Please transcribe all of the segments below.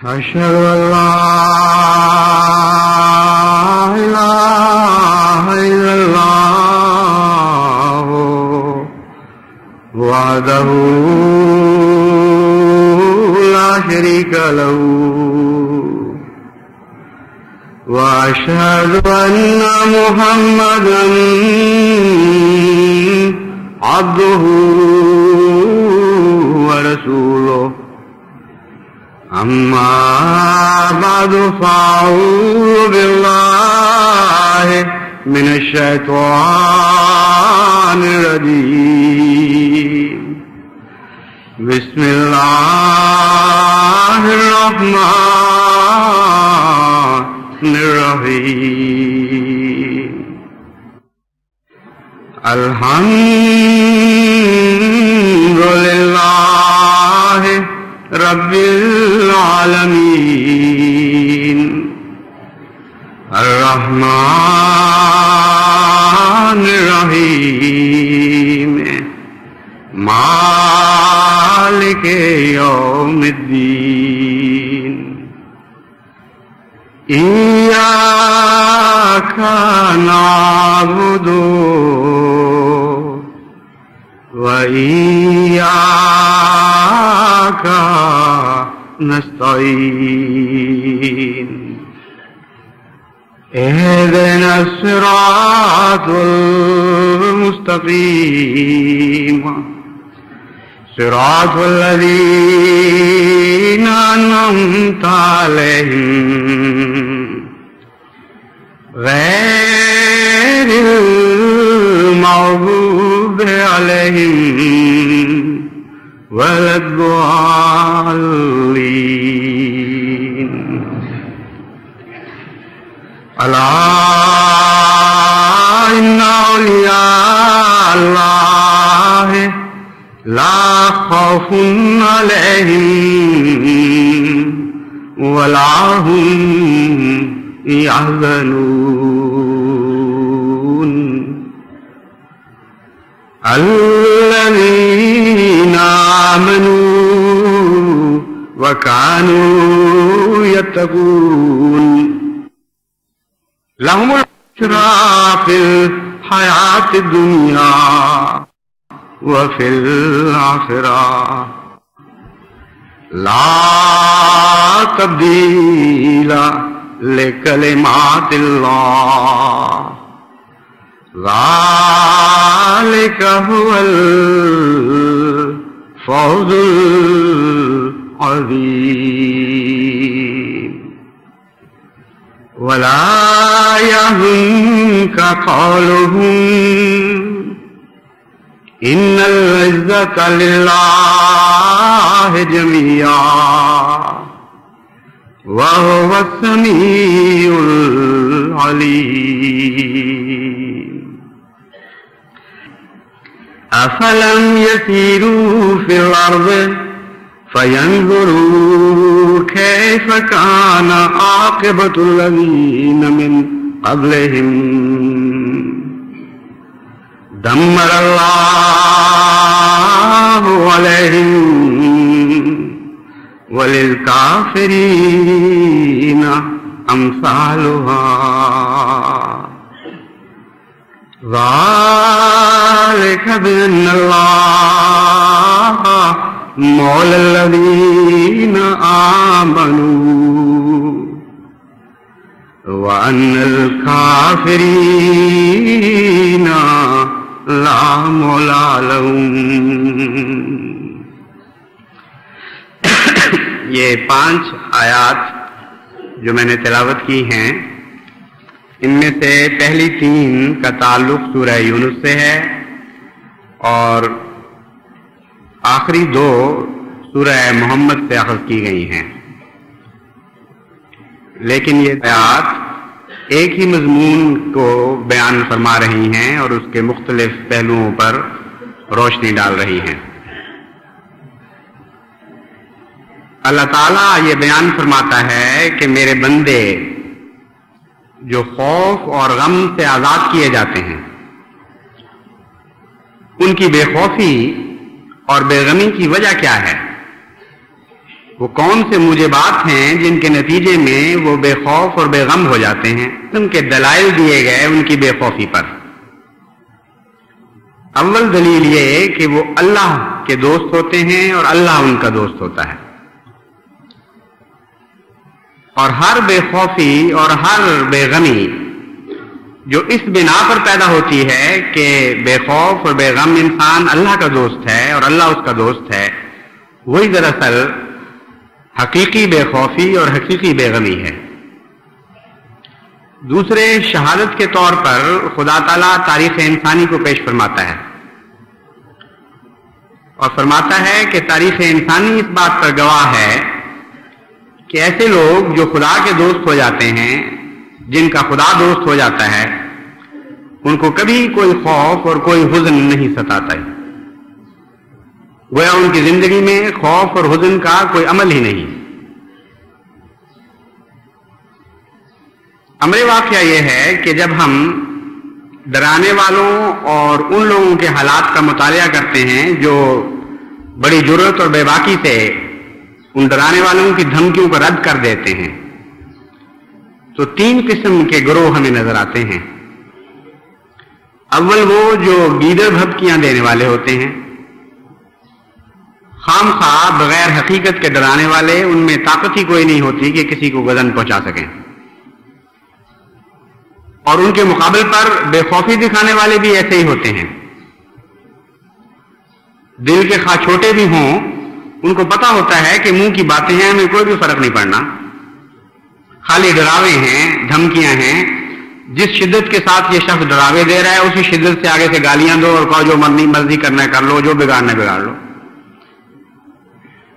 أشهد أن لا إله إلا الله وحده لا شريك له وأشهد أن محمدا عبده ورسوله أما بعد فأعوذ بالله من الشيطان الرجيم بسم الله الرحمن الرحيم الحمد لله رب العالمين الرحمن الرحيم مالك يوم الدين إياك نعبد وإياك نستعين اهدنا الصراط المستقيم صراط الذين أنعمت عليهم غير المغضوب عليهم ولا الضالين ألا إن أولياء الله لا خوف عليهم ولا هم يحزنون الذين آمنوا وكانوا يتقون لهم البشرى في الحياة الدنيا وفي الآخرة لا تبديل لكلمات الله ذلك هو الفوز العظيم ولا يحزنك قولهم إن العزة لله جميعا وهو السميع العليم أفلم يسيروا في الأرض فينظروا كيف كان عاقبة الذين من قبلهم دمر الله عليهم وللكافرين أمثالها ذلك بأن الله مولى الذين آمنوا وأن الكافرين لا مولى لهم. یہ 5 آیات جو میں نے تلاوت کی ہیں ان میں سے پہلی 3 کا تعلق سورہ یونس سے ہے اور آخری 2 سورہ محمد سے اخذ کی گئی ہیں، لیکن یہ آیات ایک ہی مضمون کو بیان فرما رہی ہیں اور اس کے مختلف پہلوؤں پر روشنی ڈال رہی ہیں. اللہ تعالیٰ یہ بیان فرماتا ہے کہ میرے بندے جو خوف اور غم سے آزاد کیے جاتے ہیں ان کی بے خوفی اور بے غمی کی وجہ کیا ہے؟ وہ کون سے موجبات ہیں جن کے نتیجے میں وہ بے خوف اور بے غم ہو جاتے ہیں؟ ان کے دلائل دیے گئے ان کی بے خوفی پر۔ اول دلیل یہ کہ وہ اللہ کے دوست ہوتے ہیں اور اللہ ان کا دوست ہوتا ہے، اور ہر بے خوفی اور ہر بے غمی جو اس بنا پر پیدا ہوتی ہے کہ بے خوف اور بے غم انسان اللہ کا دوست ہے اور اللہ اس کا دوست ہے، وہی دراصل حقیقی بے خوفی اور حقیقی بے غمی ہے۔ دوسرے شہادت کے طور پر خدا تعالیٰ تاریخ انسانی کو پیش فرماتا ہے اور فرماتا ہے کہ تاریخ انسانی اس بات پر گواہ ہے کہ ایسے لوگ جو خدا کے دوست ہو جاتے ہیں، جن کا خدا دوست ہو جاتا ہے، ان کو کبھی کوئی خوف اور کوئی حزن نہیں ستاتا ہے۔ گویا ان کی زندگی میں خوف اور حزن کا کوئی عمل ہی نہیں۔ امر واقعہ یہ ہے کہ جب ہم ڈرانے والوں اور ان لوگوں کے حالات کا مطالعہ کرتے ہیں جو بڑی جرأت اور بے باکی سے ان ڈرانے والوں کی دھمکیوں کو رد کر دیتے ہیں، تو تین قسم کے گروہ ہمیں نظر آتے ہیں۔ اول وہ جو گیدڑ بھبکیاں دینے والے ہوتے ہیں، خام خواہ بغیر حقیقت کے ڈرانے والے، ان میں طاقت ہی کوئی نہیں ہوتی کہ کسی کو غضن پہنچا سکیں، اور ان کے مقابل پر بے خوفی دکھانے والے بھی ایسے ہی ہوتے ہیں۔ دل کے خواہ چھوٹے بھی ہوں، ان کو پتا ہوتا ہے کہ منہ کی باتیں ہیں، ہمیں کوئی بھی فرق نہیں پڑنا، خالی ڈراوے ہیں، دھمکیاں ہیں۔ جس شدت کے ساتھ یہ شخص ڈراوے دے رہا ہے اسی شدت سے آگے سے گالیاں دو اور کہو جو مرضی کرنا ہے کر لو، جو بگاڑنا ہے بگاڑ لو۔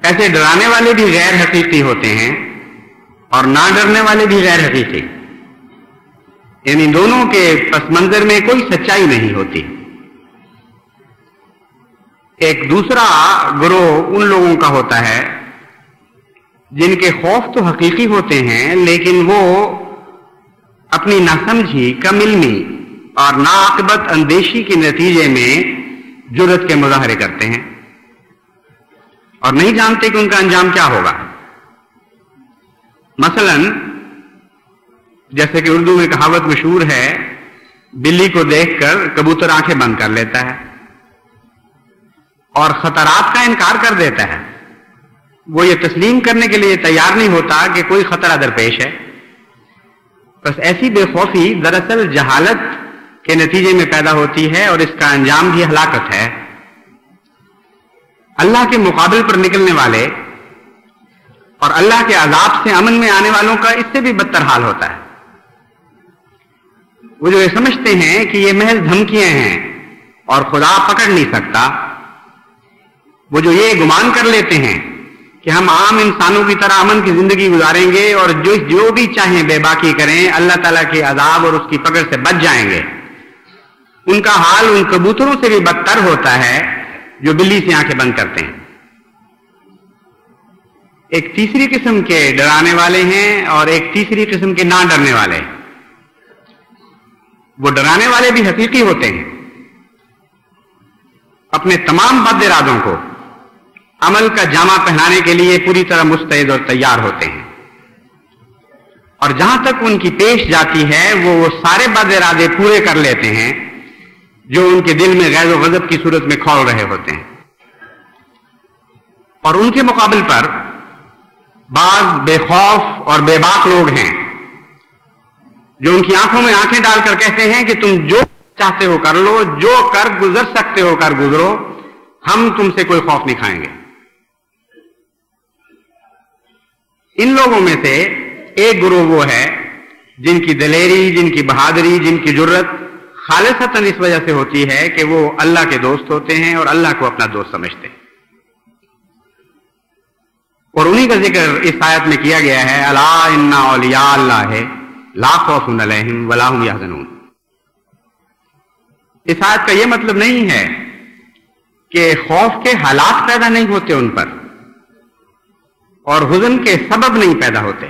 ایسے ڈرانے والے بھی غیر حقیقی ہوتے ہیں اور نہ ڈرنے والے بھی غیر حقیقی، یعنی دونوں کے پس منظر میں کوئی سچائی نہیں ہوتی۔ ایک دوسرا گروہ ان لوگوں کا ہوتا ہے جن کے خوف تو حقیقی ہوتے ہیں، لیکن وہ اپنی ناسمجھی، کم علمی اور ناعاقبت اندیشی کے نتیجے میں جرأت کے مظاہرے کرتے ہیں اور نہیں جانتے کہ ان کا انجام کیا ہوگا۔ مثلا جیسے کہ اردو میں کہاوت مشہور ہے، بلی کو دیکھ کر کبوتر آنکھیں بند کر لیتا ہے اور خطرات کا انکار کر دیتا ہے۔ وہ یہ تسلیم کرنے کے لیے تیار نہیں ہوتا کہ کوئی خطرہ درپیش ہے۔ بس ایسی بے خوفی دراصل جہالت کے نتیجے میں پیدا ہوتی ہے اور اس کا انجام بھی ہلاکت ہے۔ اللہ کے مقابل پر نکلنے والے اور اللہ کے عذاب سے امن میں آنے والوں کا اس سے بھی بدتر حال ہوتا ہے۔ وہ جو یہ سمجھتے ہیں کہ یہ محض دھمکیاں ہیں اور خدا پکڑ نہیں سکتا، وہ جو یہ گمان کر لیتے ہیں کہ ہم عام انسانوں کی طرح امن کی زندگی گزاریں گے اور جو بھی چاہیں بے باکی کریں، اللہ تعالیٰ کے عذاب اور اس کی پکڑ سے بچ جائیں گے، ان کا حال ان کبوتروں سے بھی بدتر ہوتا ہے جو بلی سے آنکھیں بند کرتے ہیں۔ ایک تیسری قسم کے ڈرانے والے ہیں اور ایک تیسری قسم کے نہ ڈرنے والے۔ وہ ڈرانے والے بھی حقیقی ہوتے ہیں، اپنے تمام بد ارادوں کو عمل کا جامہ پہنانے کے لیے پوری طرح مستعد اور تیار ہوتے ہیں، اور جہاں تک ان کی پیش جاتی ہے وہ سارے بد ارادے پورے کر لیتے ہیں جو ان کے دل میں غیظ و غضب کی صورت میں کھول رہے ہوتے ہیں۔ اور ان کے مقابل پر بعض بے خوف اور بے باک لوگ ہیں جو ان کی آنکھوں میں آنکھیں ڈال کر کہتے ہیں کہ تم جو چاہتے ہو کر لو، جو کر گزر سکتے ہو کر گزرو، ہم تم سے کوئی خوف نہیں کھائیں گے۔ ان لوگوں میں سے ایک گروہ وہ ہے جن کی دلیری، جن کی بہادری، جن کی جرأت خالصتاً اس وجہ سے ہوتی ہے کہ وہ اللہ کے دوست ہوتے ہیں اور اللہ کو اپنا دوست سمجھتے ہیں، اور انہی کا ذکر اس آیت میں کیا گیا ہے، الا ان اولیاء اللہ لا خوف علیہم ولا هم یحزنون۔ اس آیت کا یہ مطلب نہیں ہے کہ خوف کے حالات پیدا نہیں ہوتے ان پر اور حزن کے سبب نہیں پیدا ہوتے۔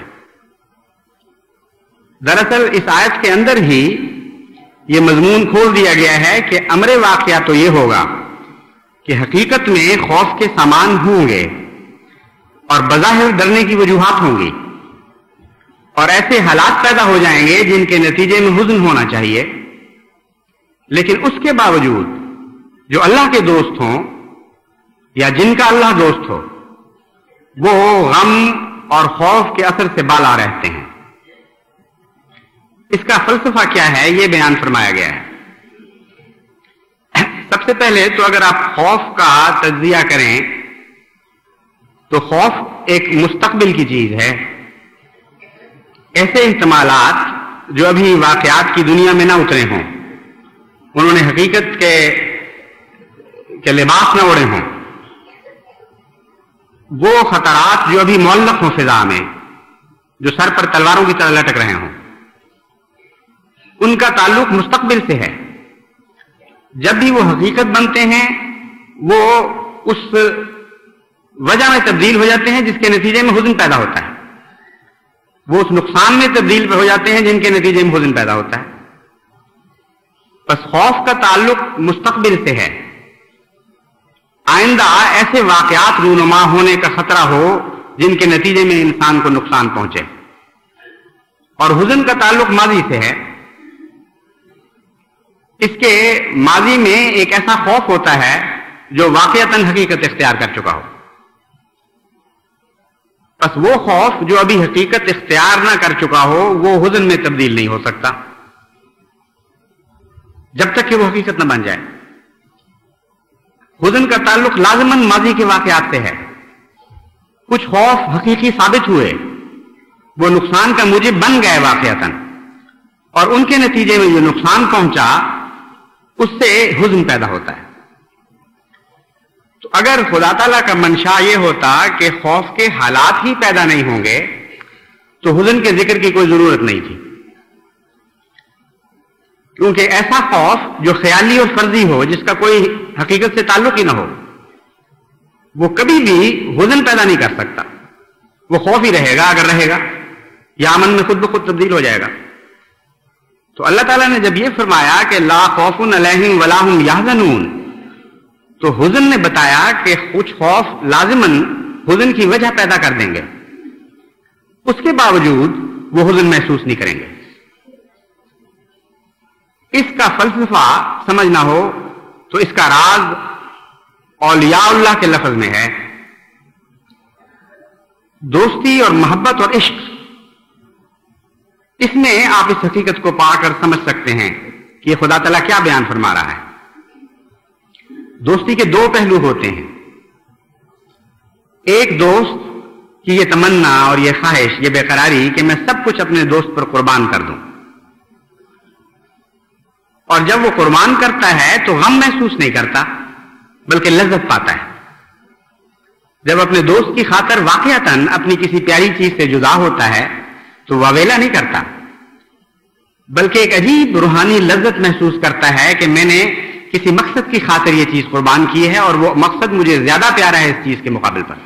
دراصل اس آیت کے اندر ہی یہ مضمون کھول دیا گیا ہے کہ امر واقعہ تو یہ ہوگا کہ حقیقت میں خوف کے سامان ہوں گے، اور بظاہر ڈرنے کی وجوہات ہوں گی، اور ایسے حالات پیدا ہو جائیں گے جن کے نتیجے میں حزن ہونا چاہیے، لیکن اس کے باوجود جو اللہ کے دوست ہوں یا جن کا اللہ دوست ہو وہ غم اور خوف کے اثر سے بالا رہتے ہیں۔ اس کا فلسفہ کیا ہے یہ بیان فرمایا گیا ہے۔ سب سے پہلے تو اگر آپ خوف کا تجزیہ کریں تو خوف ایک مستقبل کی چیز ہے۔ ایسے احتمالات جو ابھی واقعات کی دنیا میں نہ اترے ہوں، انہوں نے حقیقت کے لباس نہ اوڑے ہوں، وہ خطرات جو ابھی معلق ہوں فضا میں، جو سر پر تلواروں کی طرح لٹک رہے ہوں، ان کا تعلق مستقبل سے ہے۔ جب بھی وہ حقیقت بنتے ہیں وہ اس وجہ میں تبدیل ہو جاتے ہیں جس کے نتیجے میں حزن پیدا ہوتا ہے، وہ اس نقصان میں تبدیل ہو جاتے ہیں جن کے نتیجے میں حزن پیدا ہوتا ہے۔ بس خوف کا تعلق مستقبل سے ہے، آئندہ ایسے واقعات رونما ہونے کا خطرہ ہو جن کے نتیجے میں انسان کو نقصان پہنچے، اور حزن کا تعلق ماضی سے ہے۔ اس کے ماضی میں ایک ایسا خوف ہوتا ہے جو واقعتاً حقیقت اختیار کر چکا ہو، بس وہ خوف جو ابھی حقیقت اختیار نہ کر چکا ہو وہ حزن میں تبدیل نہیں ہو سکتا جب تک کہ وہ حقیقت نہ بن جائے۔ حزن کا تعلق لازماً ماضی کے واقعات سے ہے۔ کچھ خوف حقیقی ثابت ہوئے، وہ نقصان کا موجب بن گئے واقعتاً، اور ان کے نتیجے میں جو نقصان پہنچا اس سے حزن پیدا ہوتا ہے۔ تو اگر خدا تعالیٰ کا منشا یہ ہوتا کہ خوف کے حالات ہی پیدا نہیں ہوں گے تو حزن کے ذکر کی کوئی ضرورت نہیں تھی، کیونکہ ایسا خوف جو خیالی اور فرضی ہو، جس کا کوئی حقیقت سے تعلق ہی نہ ہو، وہ کبھی بھی حزن پیدا نہیں کر سکتا۔ وہ خوف ہی رہے گا اگر رہے گا، یا امن میں خود بخود تبدیل ہو جائے گا۔ تو اللہ تعالیٰ نے جب یہ فرمایا کہ لا خوف علیہم ولا ہم یحزنون، تو حزن نے بتایا کہ کچھ خوف لازماً حزن کی وجہ پیدا کر دیں گے، اس کے باوجود وہ حزن محسوس نہیں کریں گے۔ اس کا فلسفہ سمجھنا ہو تو اس کا راز اولیاء اللہ کے لفظ میں ہے۔ دوستی اور محبت اور عشق، اس میں آپ اس حقیقت کو پا کر سمجھ سکتے ہیں کہ خدا تعالیٰ کیا بیان فرما رہا ہے۔ دوستی کے دو پہلو ہوتے ہیں، ایک دوست کی یہ تمنا اور یہ خواہش، یہ بے قراری کہ میں سب کچھ اپنے دوست پر قربان کر دوں، اور جب وہ قربان کرتا ہے تو غم محسوس نہیں کرتا بلکہ لذت پاتا ہے۔ جب اپنے دوست کی خاطر واقعتاً اپنی کسی پیاری چیز سے جدا ہوتا ہے تو واویلا نہیں کرتا بلکہ ایک عجیب روحانی لذت محسوس کرتا ہے کہ میں نے کسی مقصد کی خاطر یہ چیز قربان کی ہے، اور وہ مقصد مجھے زیادہ پیارا ہے اس چیز کے مقابل پر۔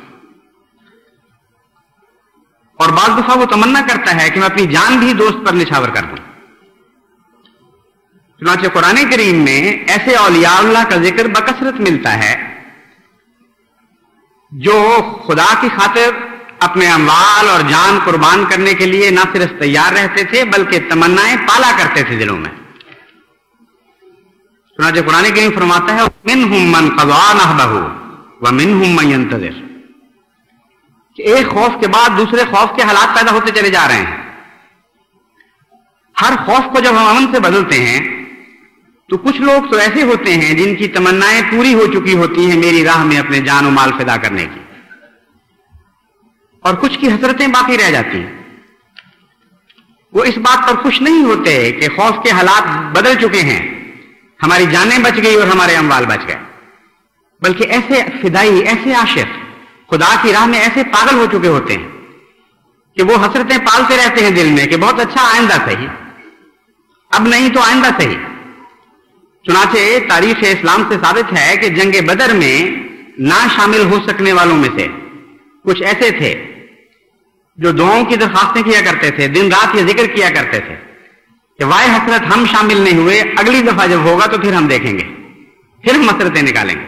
اور بعض دفعہ وہ تمنا کرتا ہے کہ میں اپنی جان بھی دوست پر نچھاور کر دوں۔ چنانچہ قرآن کریم میں ایسے اولیاء اللہ کا ذکر بکثرت ملتا ہے جو خدا کی خاطر اپنے اموال اور جان قربان کرنے کے لیے نہ صرف تیار رہتے تھے بلکہ تمنائیں پالا کرتے تھے دلوں میں۔ چنانچہ قرآن کریم فرماتا ہے مِنْهُمْ مَنْ قَضَىٰ نَحْبَهُ وَمِنْهُمْ مَنْ يَنْتَظِرُ، کہ ایک خوف کے بعد دوسرے خوف کے حالات پیدا ہوتے چلے جا رہے ہیں۔ ہر خوف کو جب ہم امن سے بدلتے ہیں تو کچھ لوگ تو ایسے ہوتے ہیں جن کی تمنائیں پوری ہو چکی ہوتی ہیں میری راہ میں اپنے جان و مال فدا کرنے کی، اور کچھ کی حسرتیں باقی رہ جاتی ہیں۔ وہ اس بات پر خوش نہیں ہوتے کہ خوف کے حالات بدل چکے ہیں، ہماری جانیں بچ گئی اور ہمارے اموال بچ گئے، بلکہ ایسے فدائی، ایسے عاشق خدا کی راہ میں ایسے پاگل ہو چکے ہوتے ہیں کہ وہ حسرتیں پالتے رہتے ہیں دل میں کہ بہت اچھا آئندہ صحیح، اب نہیں تو آئندہ صحیح۔ چنانچہ تاریخ اسلام سے ثابت ہے کہ جنگ بدر میں نہ شامل ہو سکنے والوں میں سے کچھ ایسے تھے جو دعاؤں کی درخواستیں کیا کرتے تھے، دن رات یہ ذکر کیا کرتے تھے کہ وائے حسرت ہم شامل نہیں ہوئے، اگلی دفعہ جب ہوگا تو پھر ہم دیکھیں گے، پھر ہم حسرتیں نکالیں گے۔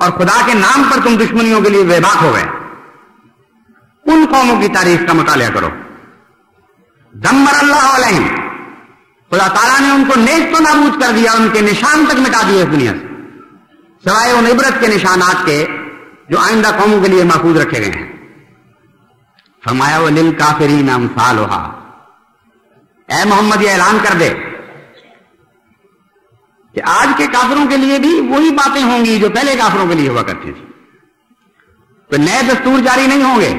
اور خدا کے نام پر تم دشمنیوں کے لیے بے باک ہو گئے، ان قوموں کی تاریخ کا مطالعہ کرو. دمر اللہ علیہم، خدا تعالیٰ نے ان کو نیست و نابود کر دیا، ان کے نشان تک مٹا دیے اس دنیا سے، سوائے ان عبرت کے نشانات کے جو آئندہ قوموں کے لیے محفوظ رکھے گئے ہیں. فرمایا وَلِلْكَافِرِينَ أَمْثَالُهَا، اے محمد یہ اعلان کر دے کہ آج کے کافروں کے لیے بھی وہی باتیں ہوں گی جو پہلے کافروں کے لیے ہوا کرتی تھی. تو نئے دستور جاری نہیں ہوں گے.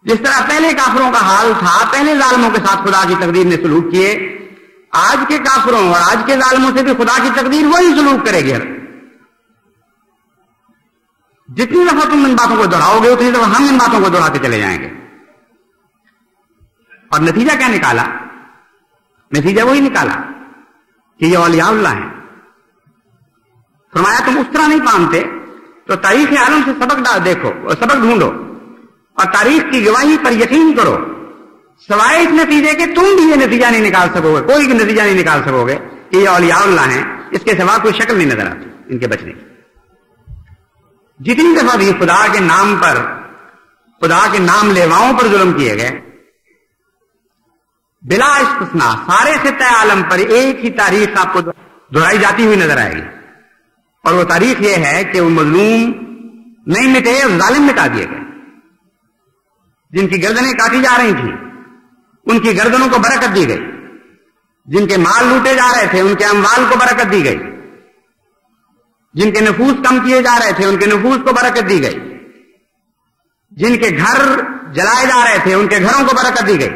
جس طرح پہلے کافروں کا حال تھا، پہلے ظالموں کے ساتھ خدا کی تقدیر نے سلوک کیے، آج کے کافروں اور آج کے ظالموں سے بھی خدا کی تقدیر وہی سلوک کرے گی. جتنی دفعہ تم ان باتوں کو دہراؤ گے اتنی دفعہ ہم ان باتوں کو دہراتے چلے جائیں گے. اور نتیجہ کیا نکالا؟ نتیجہ وہی نکالا کہ یہ اولیاء اللہ ہیں. فرمایا تم اس طرح نہیں مانتے تو تاریخ عالم سے سبق دیکھو اور سبق ڈھونڈو اور تاریخ کی گواہی پر یقین کرو، سوائے اس نتیجے کے تم بھی یہ نتیجہ نہیں نکال سکو گے، کوئی نتیجہ نہیں نکال سکو گے کہ یہ اولیاء اللہ ہیں. اس کے سوا کوئی شکل نہیں نظر آتی ان کے بچنے کی. جتنی دفعہ بھی خدا کے نام پر، خدا کے نام لیواؤں پر ظلم کیے گئے، بلا استثناء سارے خطۂ عالم پر ایک ہی تاریخ آپ کو دہرائی جاتی ہوئی نظر آئے گی، اور وہ تاریخ یہ ہے کہ وہ مظلوم نہیں مٹے اور ظالم مٹا دیے گئے. جن کی گردنیں کاٹی جا رہی تھیں ان کی گردنوں کو برکت دی گئی، جن کے مال لوٹے جا رہے تھے ان کے اموال کو برکت دی گئی، جن کے نفوس کم کیے جا رہے تھے ان کے نفوس کو برکت دی گئی، جن کے گھر جلائے جا رہے تھے ان کے گھروں کو برکت دی گئی،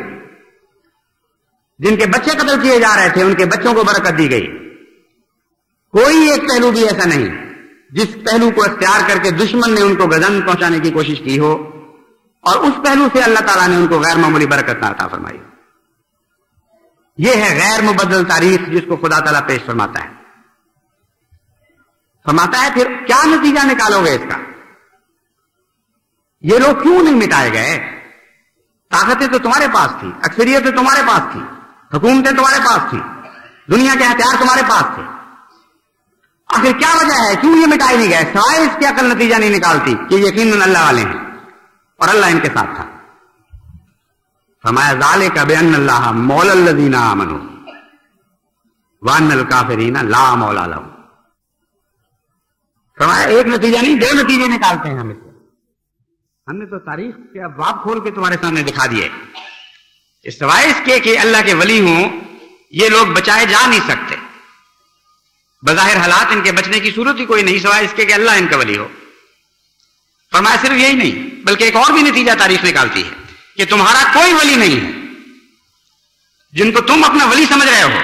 جن کے بچے قتل کیے جا رہے تھے ان کے بچوں کو برکت دی گئی. کوئی ایک پہلو بھی ایسا نہیں جس پہلو کو اختیار کر کے دشمن نے ان کو گزن پہنچانے کی کوشش کی ہو اور اس پہلو سے اللہ تعالیٰ نے ان کو غیر معمولی برکت عطا فرمائی. یہ ہے غیر مبدل تاریخ جس کو خدا تعالیٰ پیش فرماتا ہے. فرماتا ہے پھر کیا نتیجہ نکالو گے اس کا؟ یہ لوگ کیوں نہیں مٹائے گئے؟ طاقتیں تو تمہارے پاس تھی، اکثریتیں تمہارے پاس تھی، حکومتیں تمہارے پاس تھی، دنیا کے ہتھیار تمہارے پاس تھے. آخر کیا وجہ ہے کیوں یہ مٹائے نہیں گئے؟ سوائے اس کے عقل نتیجہ نہیں نکالتی کہ یقیناً اللہ والے ہیں اور اللہ ان کے ساتھ تھا. فرمایا ذالک بأن اللہ مولا الذین آمنوا وأن الکافرین لا مولا لهم. فرمایا ایک نتیجہ نہیں دو نتیجے نکالتے ہیں ہم اس سے. ہم نے تو تاریخ کے ابواب کھول کے تمہارے سامنے دکھا دیے. سوائے اس کے کہ اللہ کے ولی ہوں یہ لوگ بچائے جا نہیں سکتے. بظاہر حالات ان کے بچنے کی صورت ہی کوئی نہیں سوائے اس کے کہ اللہ ان کا ولی ہو. فرمایا صرف یہی نہیں بلکہ ایک اور بھی نتیجہ تاریخ نکالتی ہے کہ تمہارا کوئی ولی نہیں ہے. جن کو تم اپنا ولی سمجھ رہے ہو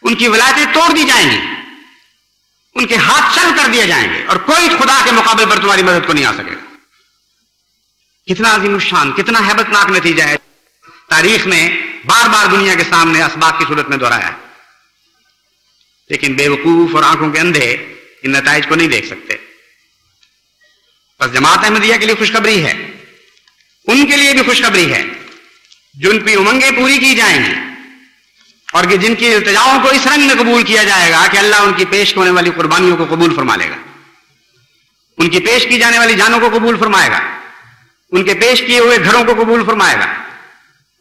ان کی ولایتیں توڑ دی جائیں گی، ان کے ہاتھ چل کر دیے جائیں گے اور کوئی خدا کے مقابلے پر تمہاری مدد کو نہیں آ سکے گا. کتنا عظیم الشان، کتنا ہیبت ناک نتیجہ ہے. تاریخ نے بار بار دنیا کے سامنے اسباق کی صورت میں دہرایا ہے، لیکن بے وقوف اور آنکھوں کے اندھے ان نتائج کو نہیں دیکھ سکتے. بس جماعت احمدیہ کے لیے خوشخبری ہے، ان کے لیے بھی خوشخبری ہے جو ان کی امنگیں پوری کی جائیں گی اور کہ جن کی التجاؤں کو اس رنگ میں قبول کیا جائے گا کہ اللہ ان کی پیش ہونے والی قربانیوں کو قبول فرما لے گا، ان کی پیش کی جانے والی جانوں کو قبول فرمائے گا، ان کے پیش کیے ہوئے گھروں کو قبول فرمائے گا،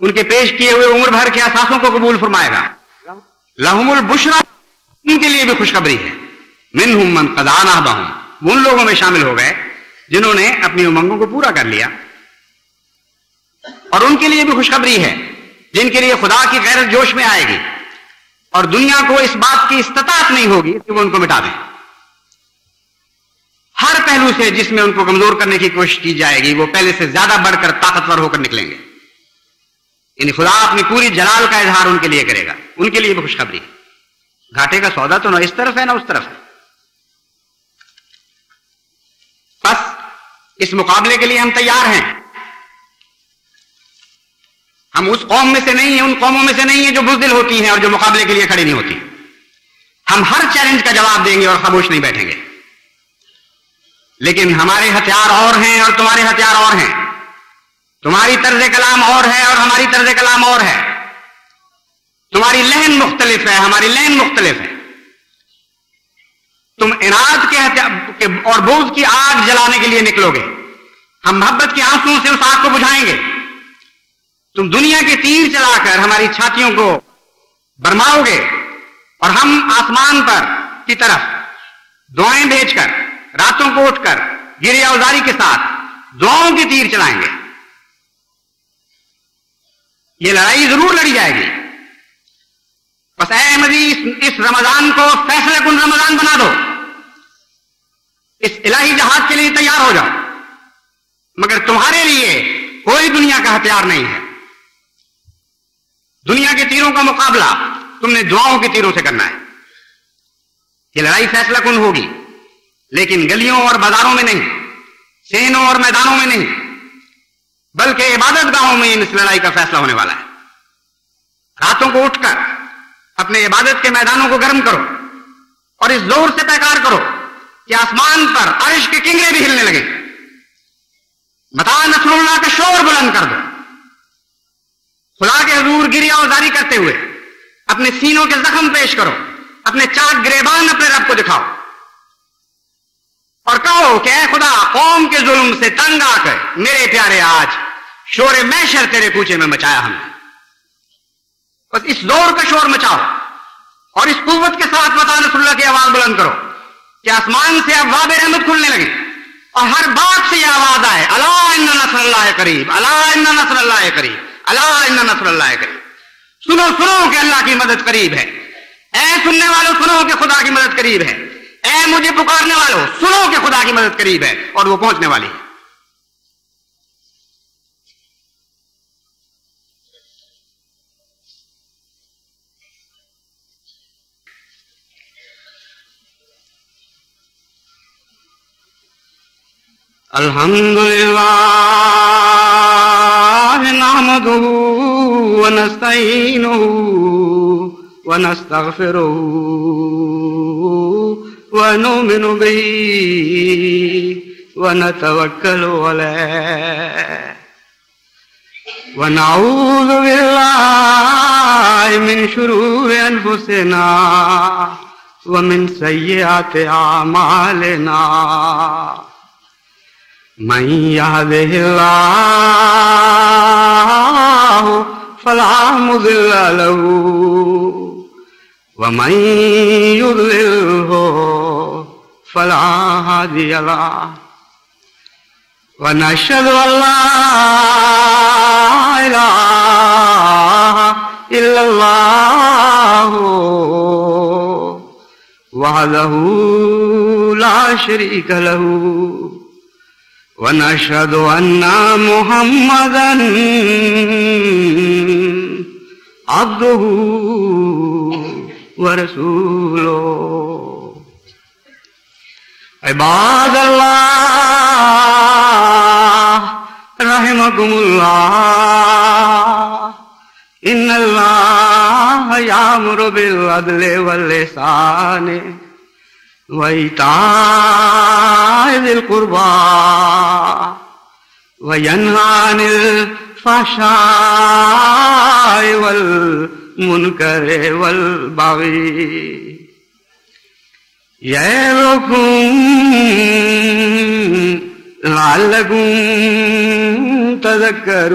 ان کے پیش کیے ہوئے عمر بھر کے اثاثوں کو قبول فرمائے گا. لہم البشریٰ، ان کے لیے بھی خوشخبری ہے. منہم من قضیٰ نحبہم، وہ ان لوگوں میں شامل ہو گئے جنہوں نے اپنی امنگوں کو پورا کر لیا. اور ان کے لیے بھی خوشخبری ہے جن کے لیے خدا کی غیرت جوش میں آئے گی اور دنیا کو اس بات کی استطاعت نہیں ہوگی کہ وہ ان کو مٹا دیں. ہر پہلو سے جس میں ان کو کمزور کرنے کی کوشش کی جائے گی وہ پہلے سے زیادہ بڑھ کر طاقتور ہو کر نکلیں گے. یعنی خدا اپنی پوری جلال کا اظہار ان کے لیے کرے گا. ان کے لیے بھی خوشخبری ہے. گھاٹے کا سودا تو نہ اس طرف ہے نہ اس طرف ہے. بس اس مقابلے کے لیے ہم تیار ہیں. ہم اس قوم میں سے نہیں ہیں، ان قوموں میں سے نہیں ہیں جو بزدل ہوتی ہیں اور جو مقابلے کے لیے کھڑی نہیں ہوتی. ہم ہر چیلنج کا جواب دیں گے اور خاموش نہیں بیٹھیں گے. لیکن ہمارے ہتھیار اور ہیں اور تمہارے ہتھیار اور ہیں. تمہاری طرز کلام اور ہے اور ہماری طرز کلام اور ہے. تمہاری لہن مختلف ہے، ہماری لہن مختلف ہے. تم اناد کے اور بغض کی آگ جلانے کے لیے نکلو گے، ہم محبت کے آنسوؤں سے اس آگ کو بجھائیں گے۔ تم دنیا کے تیر چلا کر ہماری چھاتیوں کو برماؤ گے، اور ہم آسمان پر کی طرف دعائیں بھیج کر راتوں کو اٹھ کر گرے اوزاری کے ساتھ دعاؤں کے تیر چلائیں گے۔ یہ لڑائی ضرور لڑی جائے گی، بس اے احمدی اس رمضان کو فیصلہ کن رمضان بنا دو، اس الہی جہاد کے لیے تیار ہو جاؤ، مگر تمہارے لیے کوئی دنیا کا ہتھیار نہیں ہے۔ دنیا کے تیروں کا مقابلہ تم نے دعاؤں کے تیروں سے کرنا ہے۔ یہ لڑائی فیصلہ کن ہوگی، لیکن گلیوں اور بازاروں میں نہیں، سینوں اور میدانوں میں نہیں، بلکہ عبادت گاہوں میں اس لڑائی کا فیصلہ ہونے والا ہے۔ راتوں کو اٹھ کر اپنے عبادت کے میدانوں کو گرم کرو اور اس زور سے پیکار کرو کہ آسمان پر عرش کے کنگرے بھی ہلنے لگیں۔ متا نصر اللہ کا شور بلند کر دو، خدا کے حضور گریہ اوزاری کرتے ہوئے اپنے سینوں کے زخم پیش کرو، اپنے چاک گریبان اپنے رب کو دکھاؤ اور کہو کہ اے خدا، قوم کے ظلم سے تنگ آ کر میرے پیارے آج شور محشر تیرے کوچے میں مچایا ہم نے۔ بس اس زور کا شور مچاؤ اور اس قوت کے ساتھ متا نصر اللہ کی آواز بلند کرو کہ آسمان سے ابواب رحمت کھلنے لگے اور ہر بات سے یہ آواز آئے، الا ان نصر اللہ قریب، الا ان نصر اللہ قریب، الا ان نصر اللہ قریب۔ سنو سنو کہ اللہ کی مدد قریب ہے۔ اے سننے والوں سنو کہ خدا کی مدد قریب ہے۔ اے مجھے پکارنے والوں سنو کہ خدا کی مدد قریب ہے اور وہ پہنچنے والی ہے۔ الحمدللہ نحمدہ ونستعینہ ونستغفرہ ونؤمن بہ ونتوکل علیہ ونعوذ باللہ من شرور انفسنا ومن سیئات اعمالنا من يهده الله فلا مضل له ومن يضلله فلا هادي له ونشهد أن لا إله إلا الله وحده لا شريك له ونشهد أن محمدا عبده ورسوله عباد الله رحمكم الله إن الله يأمر بالعدل والإحسان وإيتاء ذي القربى وينهى عن الفحشاء والمنكر والبغي يعظكم لعلكم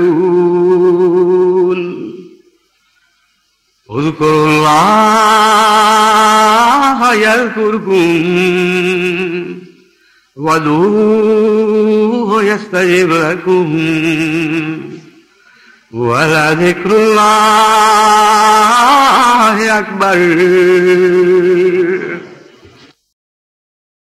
تذكرون اذكروا الله يذكركم وادعوه يستجب لكم ولذكر الله أكبر